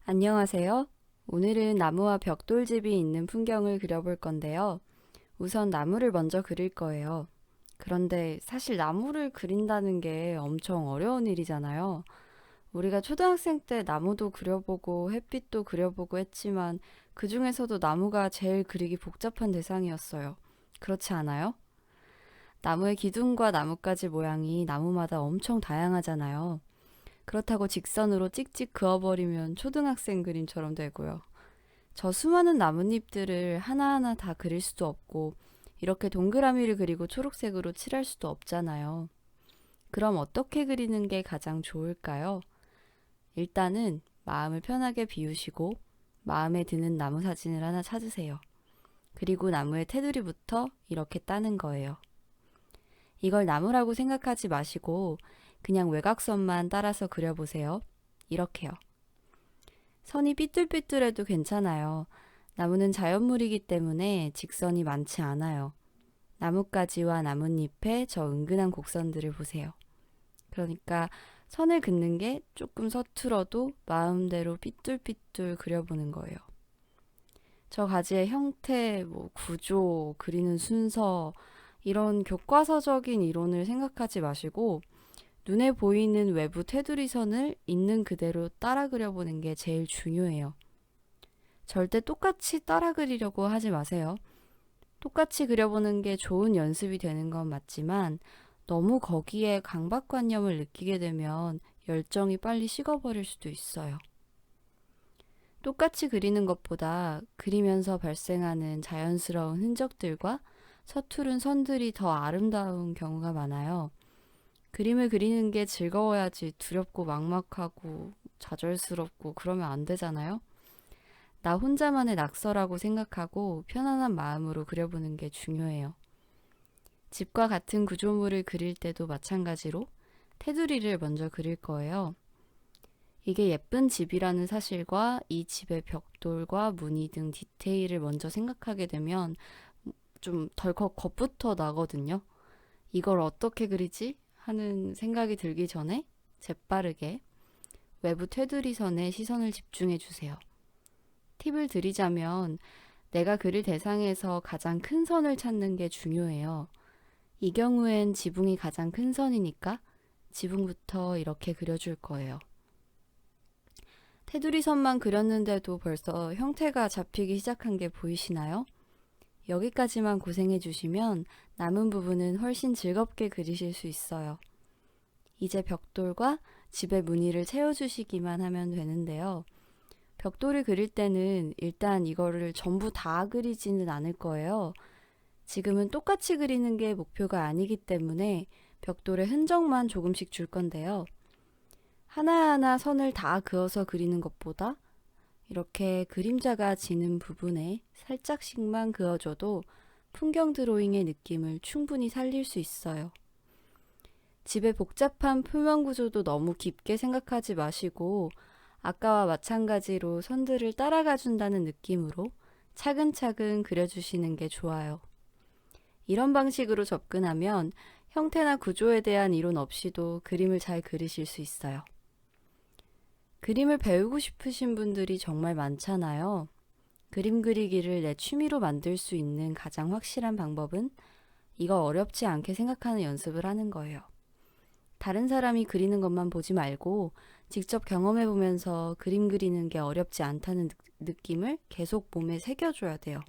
안녕하세요. 오늘은 나무와 벽돌집이 있는 풍경을 그려볼 건데요. 우선 나무를 먼저 그릴 거예요. 그런데 사실 나무를 그린다는 게 엄청 어려운 일이잖아요. 우리가 초등학생 때 나무도 그려보고 햇빛도 그려보고 했지만 그 중에서도 나무가 제일 그리기 복잡한 대상이었어요. 그렇지 않아요? 나무의 기둥과 나뭇가지 모양이 나무마다 엄청 다양하잖아요. 그렇다고 직선으로 찍찍 그어버리면 초등학생 그림처럼 되고요. 저 수많은 나뭇잎들을 하나하나 다 그릴 수도 없고, 이렇게 동그라미를 그리고 초록색으로 칠할 수도 없잖아요. 그럼 어떻게 그리는 게 가장 좋을까요? 일단은 마음을 편하게 비우시고, 마음에 드는 나무 사진을 하나 찾으세요. 그리고 나무의 테두리부터 이렇게 따는 거예요. 이걸 나무라고 생각하지 마시고, 그냥 외곽선만 따라서 그려보세요. 이렇게요. 선이 삐뚤삐뚤해도 괜찮아요. 나무는 자연물이기 때문에 직선이 많지 않아요. 나뭇가지와 나뭇잎에 저 은근한 곡선들을 보세요. 그러니까 선을 긋는 게 조금 서툴어도 마음대로 삐뚤삐뚤 그려보는 거예요. 저 가지의 형태, 구조, 그리는 순서, 이런 교과서적인 이론을 생각하지 마시고 눈에 보이는 외부 테두리 선을 있는 그대로 따라 그려보는 게 제일 중요해요. 절대 똑같이 따라 그리려고 하지 마세요. 똑같이 그려보는 게 좋은 연습이 되는 건 맞지만 너무 거기에 강박관념을 느끼게 되면 열정이 빨리 식어버릴 수도 있어요. 똑같이 그리는 것보다 그리면서 발생하는 자연스러운 흔적들과 서투른 선들이 더 아름다운 경우가 많아요. 그림을 그리는 게 즐거워야지 두렵고 막막하고 좌절스럽고 그러면 안 되잖아요. 나 혼자만의 낙서라고 생각하고 편안한 마음으로 그려보는 게 중요해요. 집과 같은 구조물을 그릴 때도 마찬가지로 테두리를 먼저 그릴 거예요. 이게 예쁜 집이라는 사실과 이 집의 벽돌과 무늬 등 디테일을 먼저 생각하게 되면 좀 덜컥 겁부터 나거든요. 이걸 어떻게 그리지? 하는 생각이 들기 전에 재빠르게 외부 테두리 선에 시선을 집중해 주세요. 팁을 드리자면 내가 그릴 대상에서 가장 큰 선을 찾는 게 중요해요. 이 경우엔 지붕이 가장 큰 선이니까 지붕부터 이렇게 그려줄 거예요. 테두리 선만 그렸는데도 벌써 형태가 잡히기 시작한 게 보이시나요? 여기까지만 고생해 주시면 남은 부분은 훨씬 즐겁게 그리실 수 있어요. 이제 벽돌과 집의 무늬를 채워주시기만 하면 되는데요. 벽돌을 그릴 때는 일단 이거를 전부 다 그리지는 않을 거예요. 지금은 똑같이 그리는 게 목표가 아니기 때문에 벽돌의 흔적만 조금씩 줄 건데요. 하나하나 선을 다 그어서 그리는 것보다 이렇게 그림자가 지는 부분에 살짝씩만 그어줘도 풍경 드로잉의 느낌을 충분히 살릴 수 있어요. 집의 복잡한 표면 구조도 너무 깊게 생각하지 마시고 아까와 마찬가지로 선들을 따라가 준다는 느낌으로 차근차근 그려주시는 게 좋아요. 이런 방식으로 접근하면 형태나 구조에 대한 이론 없이도 그림을 잘 그리실 수 있어요. 그림을 배우고 싶으신 분들이 정말 많잖아요. 그림 그리기를 내 취미로 만들 수 있는 가장 확실한 방법은 이거 어렵지 않게 생각하는 연습을 하는 거예요. 다른 사람이 그리는 것만 보지 말고 직접 경험해 보면서 그림 그리는 게 어렵지 않다는 느낌을 계속 몸에 새겨줘야 돼요.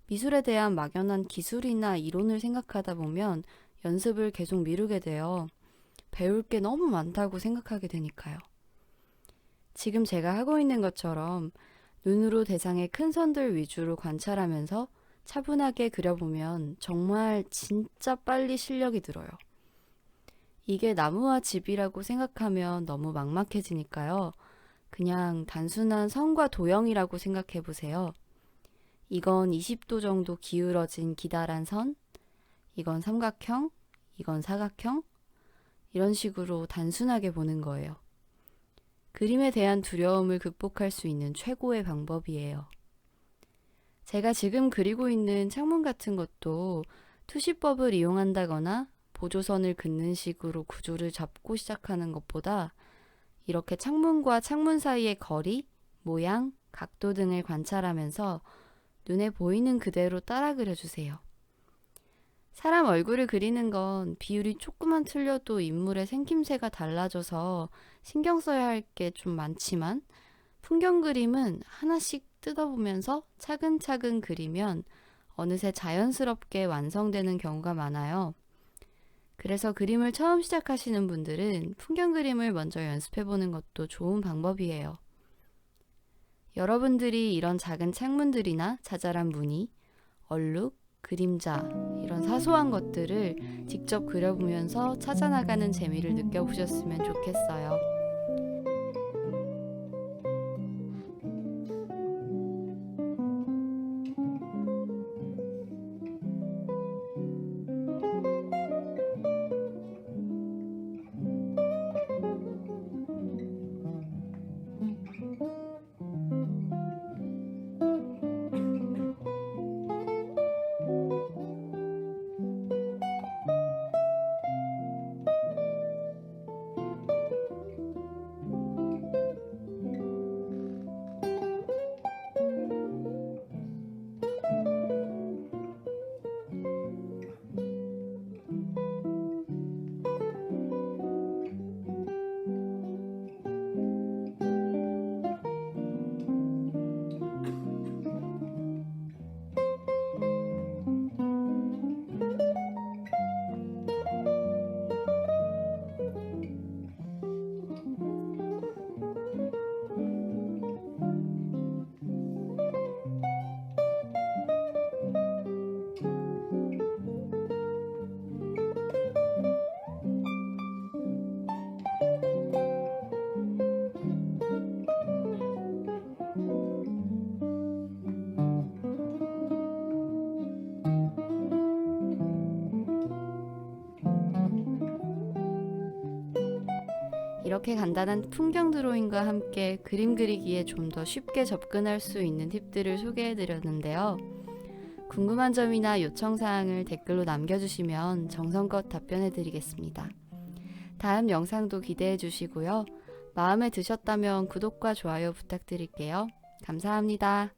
미술에 대한 막연한 기술이나 이론을 생각하다 보면 연습을 계속 미루게 돼요. 배울 게 너무 많다고 생각하게 되니까요. 지금 제가 하고 있는 것처럼 눈으로 대상의 큰 선들 위주로 관찰하면서 차분하게 그려보면 정말 진짜 빨리 실력이 들어요. 이게 나무와 집이라고 생각하면 너무 막막해지니까요. 그냥 단순한 선과 도형이라고 생각해 보세요. 이건 20도 정도 기울어진 기다란 선, 이건 삼각형, 이건 사각형, 이런 식으로 단순하게 보는 거예요. 그림에 대한 두려움을 극복할 수 있는 최고의 방법이에요. 제가 지금 그리고 있는 창문 같은 것도 투시법을 이용한다거나 보조선을 긋는 식으로 구조를 잡고 시작하는 것보다 이렇게 창문과 창문 사이의 거리, 모양, 각도 등을 관찰하면서 눈에 보이는 그대로 따라 그려주세요. 사람 얼굴을 그리는 건 비율이 조금만 틀려도 인물의 생김새가 달라져서 신경 써야 할 게 좀 많지만 풍경 그림은 하나씩 뜯어보면서 차근차근 그리면 어느새 자연스럽게 완성되는 경우가 많아요. 그래서 그림을 처음 시작하시는 분들은 풍경 그림을 먼저 연습해보는 것도 좋은 방법이에요. 여러분들이 이런 작은 창문들이나 자잘한 무늬, 얼룩, 그림자 이런 사소한 것들을 직접 그려보면서 찾아나가는 재미를 느껴보셨으면 좋겠어요. 이렇게 간단한 풍경 드로잉과 함께 그림 그리기에 좀 더 쉽게 접근할 수 있는 팁들을 소개해 드렸는데요. 궁금한 점이나 요청사항을 댓글로 남겨주시면 정성껏 답변해 드리겠습니다. 다음 영상도 기대해 주시고요. 마음에 드셨다면 구독과 좋아요 부탁드릴게요. 감사합니다.